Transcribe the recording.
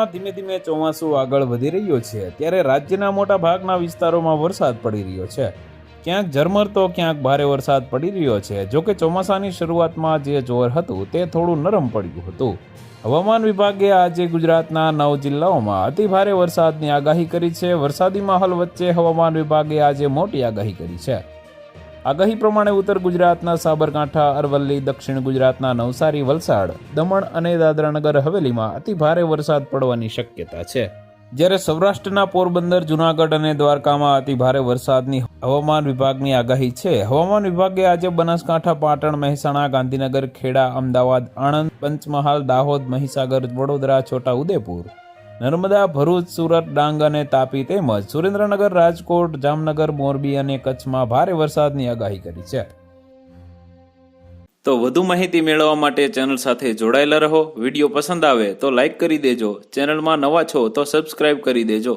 ગુજરાતમાં ધીમે ધીમે ચોમાસું આગળ વધી રહ્યો છે ત્યારે રાજ્યના મોટા ભાગના વિસ્તારોમાં વરસાદ પડી રહ્યો છે। ક્યાંક ઝરમર તો ક્યાંક ભારે વરસાદ પડી રહ્યો છે। જોકે ચોમાસાની શરૂઆતમાં જે જોર હતું તે થોડું નરમ પડ્યું હતું। હવામાન વિભાગે આજે ગુજરાતના 9 જિલ્લાઓમાં અતિ ભારે વરસાદની આગાહી કરી છે। વરસાદી માહોલ વચ્ચે હવામાન વિભાગે આજે મોટી આગાહી કરી છે। આગાહી પ્રમાણે ઉત્તર ગુજરાતના સાબરકાંઠા, અરવલ્લી, દક્ષિણ ગુજરાતના નવસારી, વલસાડ, દમણ અને દાદરાનગર હવેલીમાં અતિ ભારે વરસાદ પડવાની શક્યતા છે, જ્યારે સૌરાષ્ટ્રના પોરબંદર, જૂનાગઢ અને દ્વારકામાં અતિ ભારે વરસાદની હવામાન વિભાગની આગાહી છે। હવામાન વિભાગે આજે બનાસકાંઠા, પાટણ, મહેસાણા, ગાંધીનગર, ખેડા, અમદાવાદ, આણંદ, પંચમહાલ, દાહોદ, મહીસાગર, વડોદરા, છોટા ઉદેપુર, નર્મદા, ભરૂચ, સુરત, ડાંગ અને તાપી તેમજ સુરેન્દ્રનગર, રાજકોટ, જામનગર, મોરબી અને કચ્છમાં ભારે વરસાદની આગાહી કરી છે। તો વધુ માહિતી મેળવવા માટે ચેનલ સાથે જોડાયેલા રહો। વિડીયો પસંદ આવે તો લાઇક કરી દેજો। ચેનલમાં નવા છો તો સબસ્ક્રાઇબ કરી દેજો।